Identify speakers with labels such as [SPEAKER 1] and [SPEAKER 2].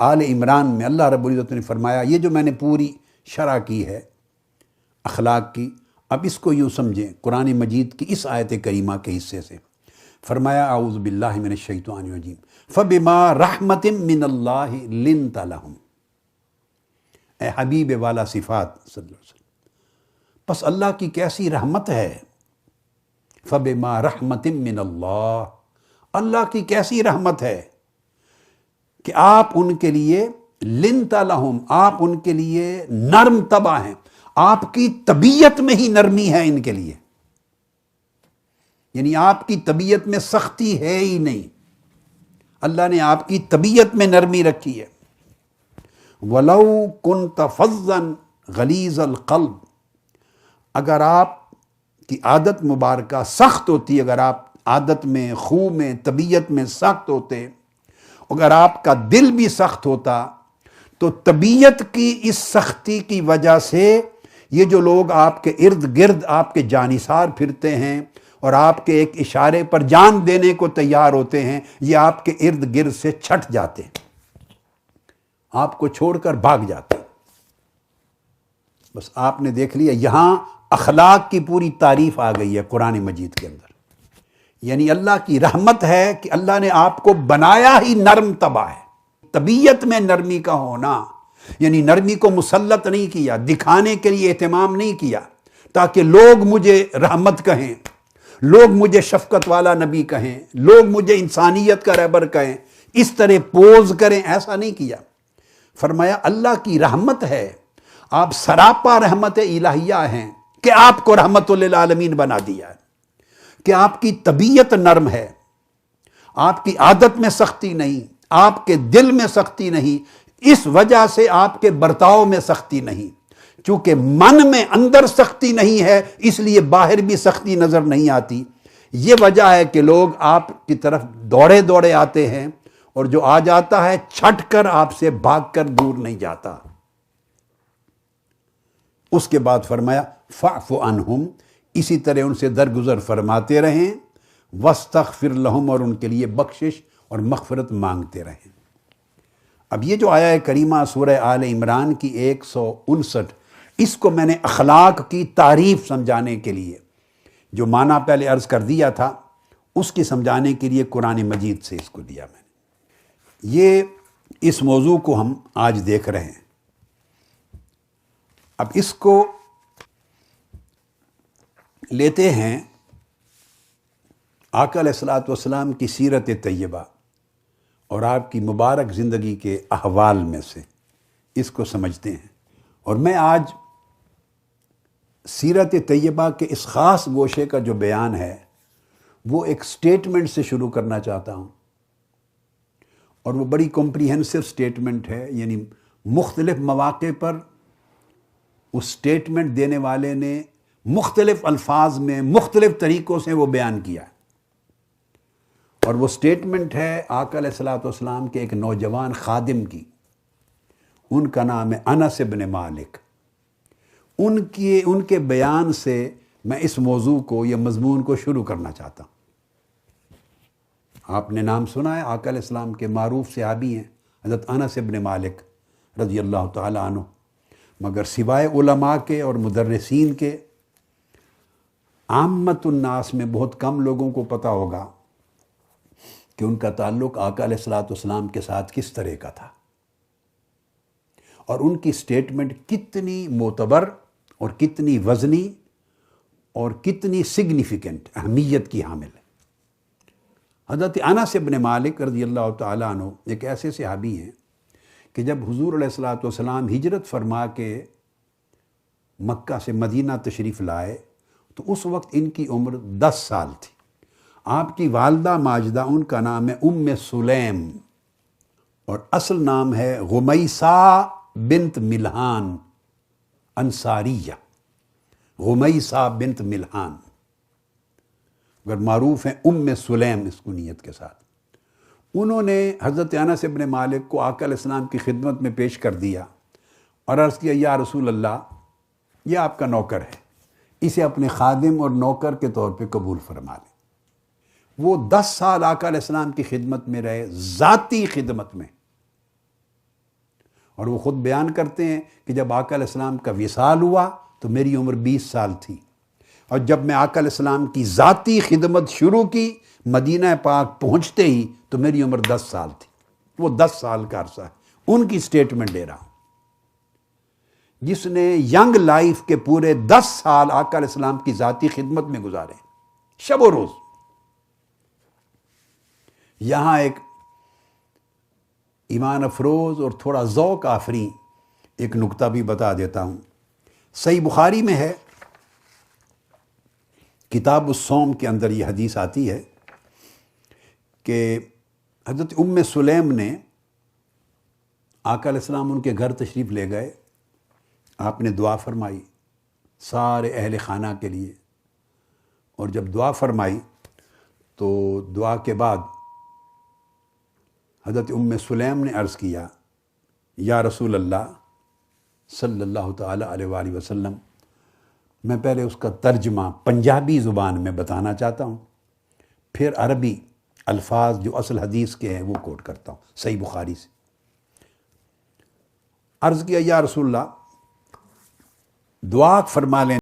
[SPEAKER 1] آل عمران میں اللہ رب العزت نے فرمایا یہ جو میں نے پوری شرح کی ہے اخلاق کی، اب اس کو یوں سمجھیں قرآن مجید کی اس آیت کریمہ کے حصے سے، فرمایا اعوذ باللہ من الشیطان الرجیم فبما رحمت من اللہ لنت لہم، اے حبیب والا صفات صلی اللہ علیہ وسلم، پس اللہ کی کیسی رحمت ہے، فبما رحمت من اللہ، اللہ کی کیسی رحمت ہے کہ آپ ان کے لیے لنت لہم، آپ ان کے لیے نرم طبع ہیں، آپ کی طبیعت میں ہی نرمی ہے ان کے لیے، یعنی آپ کی طبیعت میں سختی ہے ہی نہیں، اللہ نے آپ کی طبیعت میں نرمی رکھی ہے۔ وَلَوْ كُنْتَ فَظًّا غَلِيظَ الْقَلْبِ، اگر آپ کی عادت مبارکہ سخت ہوتی، اگر آپ عادت میں، خو میں، طبیعت میں سخت ہوتے، اگر آپ کا دل بھی سخت ہوتا، تو طبیعت کی اس سختی کی وجہ سے یہ جو لوگ آپ کے ارد گرد آپ کے جانثار پھرتے ہیں اور آپ کے ایک اشارے پر جان دینے کو تیار ہوتے ہیں، یہ آپ کے ارد گرد سے چھٹ جاتے ہیں، آپ کو چھوڑ کر بھاگ جاتے ہیں۔ بس آپ نے دیکھ لیا یہاں اخلاق کی پوری تعریف آ گئی ہے قرآن مجید کے اندر، یعنی اللہ کی رحمت ہے کہ اللہ نے آپ کو بنایا ہی نرم طبع ہے، طبیعت میں نرمی کا ہونا، یعنی نرمی کو مسلط نہیں کیا، دکھانے کے لیے اہتمام نہیں کیا تاکہ لوگ مجھے رحمت کہیں، لوگ مجھے شفقت والا نبی کہیں، لوگ مجھے انسانیت کا رہبر کہیں، اس طرح پوز کریں، ایسا نہیں کیا۔ فرمایا اللہ کی رحمت ہے، آپ سراپا رحمت الہیہ ہیں کہ آپ کو رحمت للعالمین بنا دیا ہے، کہ آپ کی طبیعت نرم ہے، آپ کی عادت میں سختی نہیں، آپ کے دل میں سختی نہیں، اس وجہ سے آپ کے برتاؤ میں سختی نہیں، چونکہ من میں اندر سختی نہیں ہے اس لیے باہر بھی سختی نظر نہیں آتی۔ یہ وجہ ہے کہ لوگ آپ کی طرف دوڑے دوڑے آتے ہیں اور جو آ جاتا ہے چھٹ کر آپ سے بھاگ کر دور نہیں جاتا۔ اس کے بعد فرمایا فاعف عنہم، اسی طرح ان سے درگزر فرماتے رہیں، واستغفر لہم، اور ان کے لیے بخشش اور مغفرت مانگتے رہیں۔ اب یہ جو آیہ کریمہ سورہ آل عمران کی 159، اس کو میں نے اخلاق کی تعریف سمجھانے کے لیے، جو معنی پہلے عرض کر دیا تھا اس کی سمجھانے کے لیے قرآن مجید سے اس کو دیا میں نے۔ یہ اس موضوع کو ہم آج دیکھ رہے ہیں۔ اب اس کو لیتے ہیں آقا علیہ الصلوۃ والسلام کی سیرت طیبہ اور آپ کی مبارک زندگی کے احوال میں سے اس کو سمجھتے ہیں، اور میں آج سیرت طیبہ کے اس خاص گوشے کا جو بیان ہے وہ ایک سٹیٹمنٹ سے شروع کرنا چاہتا ہوں، اور وہ بڑی کمپریہنسو سٹیٹمنٹ ہے، یعنی مختلف مواقع پر اس سٹیٹمنٹ دینے والے نے مختلف الفاظ میں مختلف طریقوں سے وہ بیان کیا ہے، اور وہ سٹیٹمنٹ ہے آقا علیہ الصلوۃ والسلام کے ایک نوجوان خادم کی، ان کا نام ہے انس بن مالک۔ ان کے بیان سے میں اس موضوع کو یا مضمون کو شروع کرنا چاہتا ہوں۔ آپ نے نام سنا ہے، آقا علیہ السلام کے معروف صحابی ہیں حضرت انس بن مالک رضی اللہ تعالی عنہ، مگر سوائے علماء کے اور مدرسین کے عامت الناس میں بہت کم لوگوں کو پتہ ہوگا کہ ان کا تعلق آقا علیہ الصلوۃ والسلام کے ساتھ کس طرح کا تھا، اور ان کی سٹیٹمنٹ کتنی معتبر اور کتنی وزنی اور کتنی سگنیفیکنٹ اہمیت کی حامل ہے۔ حضرت انس بن مالک رضی اللہ تعالیٰ عنہ ایک ایسے صحابی ہیں کہ جب حضور علیہ الصلوۃ والسلام ہجرت فرما کے مکہ سے مدینہ تشریف لائے تو اس وقت ان کی عمر 10 سال تھی۔ آپ کی والدہ ماجدہ، ان کا نام ہے ام سلیم، اور اصل نام ہے غمیسہ بنت ملحان انصاریہ، غمیسہ بنت ملحان، اگر معروف ہیں ام سلیم اس کنیت کے ساتھ۔ انہوں نے حضرت انس بن مالک کو آقا علیہ السلام کی خدمت میں پیش کر دیا اور عرض کیا یا رسول اللہ، یہ آپ کا نوکر ہے، اسے اپنے خادم اور نوکر کے طور پہ قبول فرما لیں۔ وہ 10 سال آقا علیہ السلام کی خدمت میں رہے، ذاتی خدمت میں، اور وہ خود بیان کرتے ہیں کہ جب آقا علیہ السلام کا وصال ہوا تو میری عمر 20 سال تھی، اور جب میں آقا علیہ السلام کی ذاتی خدمت شروع کی مدینہ پاک پہنچتے ہی تو میری عمر 10 سال تھی۔ وہ 10 سال کا عرصہ ہے، ان کی سٹیٹمنٹ دے رہا ہوں۔ جس نے ینگ لائف کے پورے 10 سال آقا علیہ السلام کی ذاتی خدمت میں گزارے، شب و روز۔ یہاں ایک ایمان افروز اور تھوڑا ذوق آفریں ایک نکتہ بھی بتا دیتا ہوں۔ صحیح بخاری میں ہے، کتاب الصوم کے اندر یہ حدیث آتی ہے کہ حضرت ام سلیم نے آقا علیہ السلام ان کے گھر تشریف لے گئے، آپ نے دعا فرمائی سارے اہل خانہ کے لیے، اور جب دعا فرمائی تو دعا کے بعد حضرت ام سلیم نے عرض کیا، یا رسول اللہ صلی اللہ تعالی علیہ وآلہ وسلم، میں پہلے اس کا ترجمہ پنجابی زبان میں بتانا چاہتا ہوں، پھر عربی الفاظ جو اصل حدیث کے ہیں وہ کوٹ کرتا ہوں صحیح بخاری سے۔ عرض کیا، یا رسول اللہ دعا فرما لیں